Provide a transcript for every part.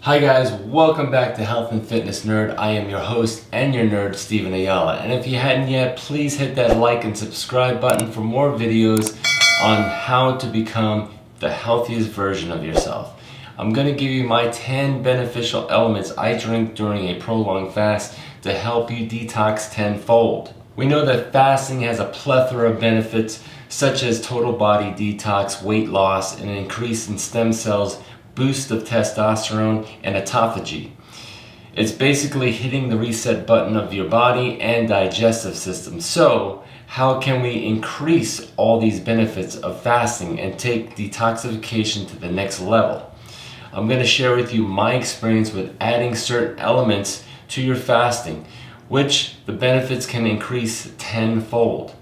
Hi guys, welcome back to Health and Fitness Nerd. I am your host and your nerd, Steven Ayala. And if you hadn't yet, please hit that like and subscribe button for more videos on how to become the healthiest version of yourself. I'm going to give you my 10 beneficial elements I drink during a prolonged fast to help you detox tenfold. We know that fasting has a plethora of benefits such as total body detox, weight loss, and an increase in stem cells, boost of testosterone, and autophagy. It's basically hitting the reset button of your body and digestive system. So how can we increase all these benefits of fasting and take detoxification to the next level? I'm going to share with you my experience with adding certain elements to your fasting, which the benefits can increase tenfold.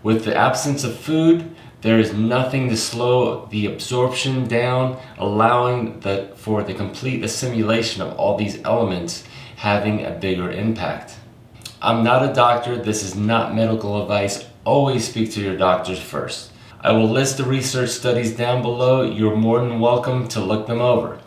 With the absence of food, there is nothing to slow the absorption down, allowing for the complete assimilation of all these elements, having a bigger impact. I'm not a doctor, this is not medical advice. Always speak to your doctors first. I will list the research studies down below. You're more than welcome to look them over.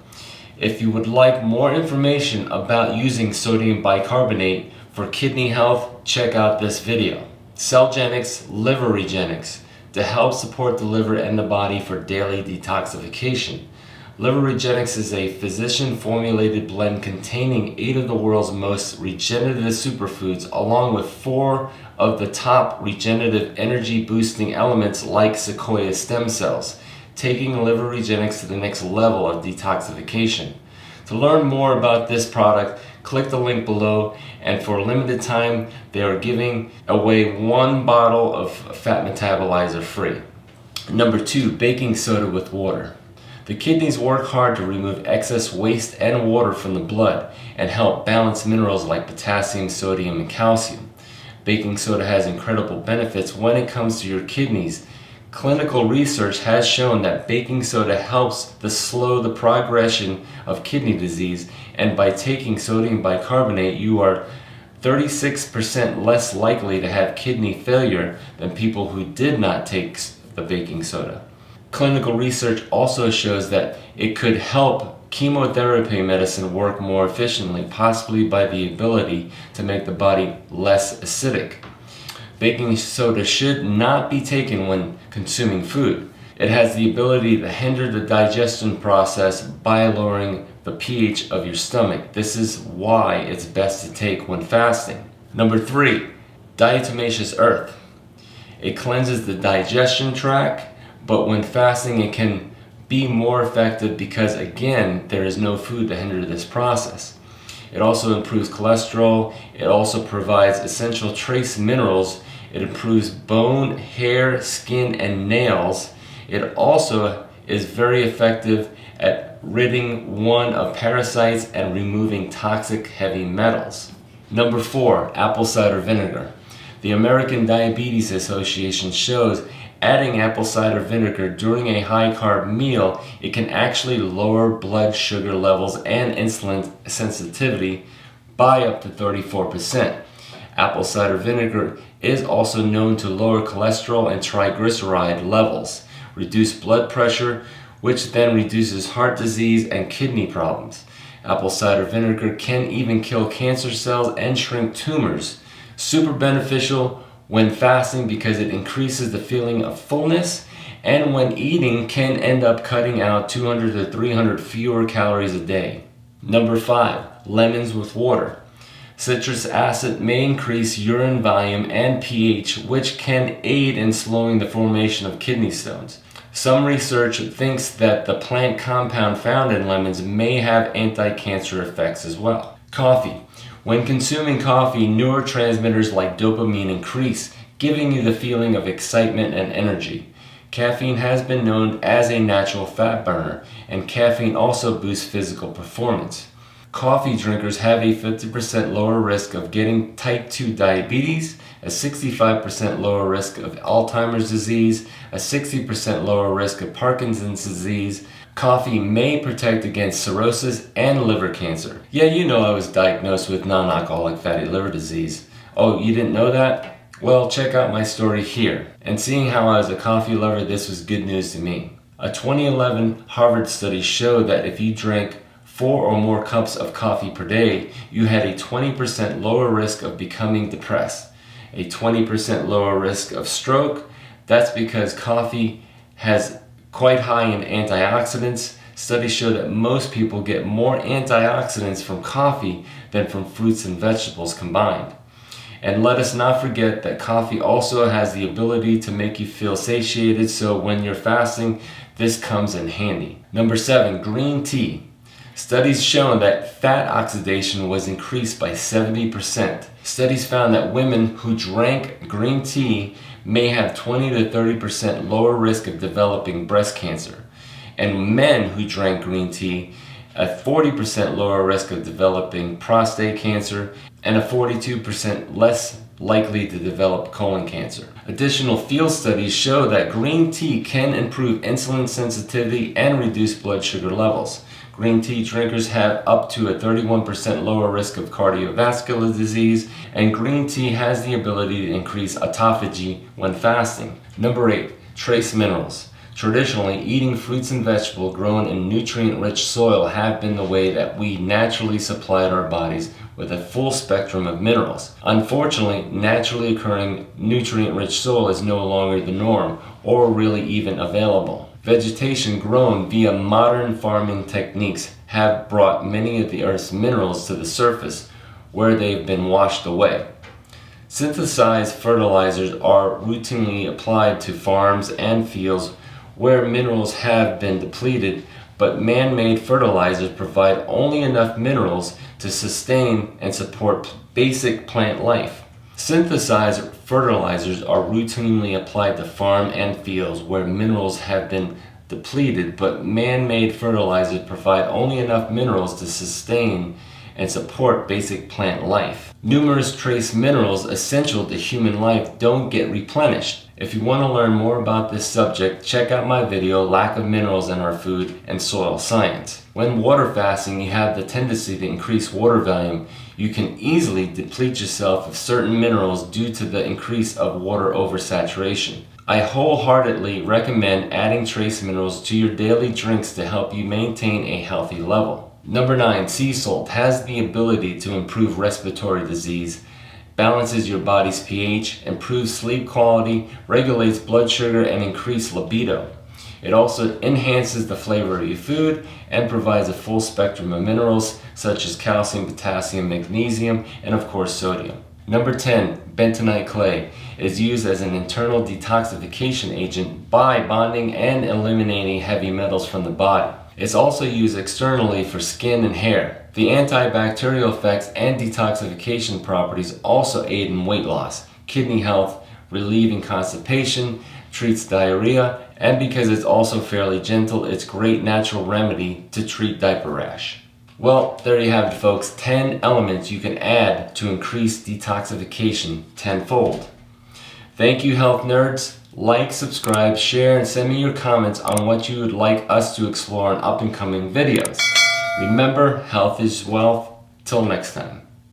If you would like more information about using sodium bicarbonate for kidney health, check out this video. Regenexx, liver Regenexx, to help support the liver and the body for daily detoxification. Liver Regenexx is a physician-formulated blend containing 8 of the world's most regenerative superfoods, along with 4 of the top regenerative energy-boosting elements like sequoia stem cells, taking Liver Regenexx to the next level of detoxification. To learn more about this product, click the link below, and for a limited time, they are giving away 1 bottle of fat metabolizer free. Number 2, baking soda with water. The kidneys work hard to remove excess waste and water from the blood and help balance minerals like potassium, sodium, and calcium. Baking soda has incredible benefits when it comes to your kidneys. Clinical research has shown that baking soda helps to slow the progression of kidney disease, and by taking sodium bicarbonate, you are 36% less likely to have kidney failure than people who did not take the baking soda. Clinical research also shows that it could help chemotherapy medicine work more efficiently, possibly by the ability to make the body less acidic. Baking soda should not be taken when consuming food. It has the ability to hinder the digestion process by lowering the pH of your stomach. This is why it's best to take when fasting. Number 3, Diatomaceous Earth. It cleanses the digestion tract, but when fasting it can be more effective because, again, there is no food to hinder this process. It also improves cholesterol. It also provides essential trace minerals. It improves bone, hair, skin, and nails. It also is very effective at ridding one of parasites and removing toxic heavy metals. Number 4, apple cider vinegar. The American Diabetes Association shows adding apple cider vinegar during a high-carb meal, it can actually lower blood sugar levels and insulin sensitivity by up to 34%. Apple cider vinegar is also known to lower cholesterol and triglyceride levels, reduce blood pressure, which then reduces heart disease and kidney problems. Apple cider vinegar can even kill cancer cells and shrink tumors. Super beneficial when fasting because it increases the feeling of fullness, and when eating can end up cutting out 200 to 300 fewer calories a day. Number 5, lemons with water. Citrus acid may increase urine volume and pH, which can aid in slowing the formation of kidney stones. Some research thinks that the plant compound found in lemons may have anti-cancer effects as well. Coffee. When consuming coffee, neurotransmitters like dopamine increase, giving you the feeling of excitement and energy. Caffeine has been known as a natural fat burner, and caffeine also boosts physical performance. Coffee drinkers have a 50% lower risk of getting type 2 diabetes, a 65% lower risk of Alzheimer's disease, a 60% lower risk of Parkinson's disease. Coffee may protect against cirrhosis and liver cancer. Yeah, you know I was diagnosed with non-alcoholic fatty liver disease. Oh, you didn't know that? Well, check out my story here. And seeing how I was a coffee lover, this was good news to me. A 2011 Harvard study showed that if you drank 4 or more cups of coffee per day, you had a 20% lower risk of becoming depressed, a 20% lower risk of stroke. That's because coffee has quite high in antioxidants. Studies show that most people get more antioxidants from coffee than from fruits and vegetables combined. And let us not forget that coffee also has the ability to make you feel satiated, so when you're fasting, this comes in handy. Number 7, green tea. Studies shown that fat oxidation was increased by 70%. Studies found that women who drank green tea may have 20 to 30% lower risk of developing breast cancer. And men who drank green tea, a 40% lower risk of developing prostate cancer, and a 42% less likely to develop colon cancer. Additional field studies show that green tea can improve insulin sensitivity and reduce blood sugar levels. Green tea drinkers have up to a 31% lower risk of cardiovascular disease, and green tea has the ability to increase autophagy when fasting. Number 8, trace minerals. Traditionally, eating fruits and vegetables grown in nutrient-rich soil have been the way that we naturally supplied our bodies with a full spectrum of minerals. Unfortunately, naturally occurring nutrient-rich soil is no longer the norm or really even available. Vegetation grown via modern farming techniques have brought many of the Earth's minerals to the surface, where they've been washed away. Synthesized fertilizers are routinely applied to farms and fields where minerals have been depleted, but man-made fertilizers provide only enough minerals to sustain and support basic plant life. Synthesized fertilizers are routinely applied to farm and fields where minerals have been depleted, but man-made fertilizers provide only enough minerals to sustain and support basic plant life. Numerous trace minerals essential to human life don't get replenished. If you want to learn more about this subject, check out my video, Lack of Minerals in Our Food and Soil Science. When water fasting, you have the tendency to increase water volume. You can easily deplete yourself of certain minerals due to the increase of water oversaturation. I wholeheartedly recommend adding trace minerals to your daily drinks to help you maintain a healthy level. Number 9, sea salt has the ability to improve respiratory disease, balances your body's pH, improves sleep quality, regulates blood sugar, and increases libido. It also enhances the flavor of your food and provides a full spectrum of minerals such as calcium, potassium, magnesium, and of course sodium. Number 10, bentonite clay is used as an internal detoxification agent by bonding and eliminating heavy metals from the body. It's also used externally for skin and hair. The antibacterial effects and detoxification properties also aid in weight loss, kidney health, relieving constipation, treats diarrhea, and because it's also fairly gentle, it's a great natural remedy to treat diaper rash. Well, there you have it, folks. 10 elements you can add to increase detoxification tenfold. Thank you, health nerds. Like, subscribe, share, and send me your comments on what you would like us to explore in up and coming videos. Remember, health is wealth. Till next time.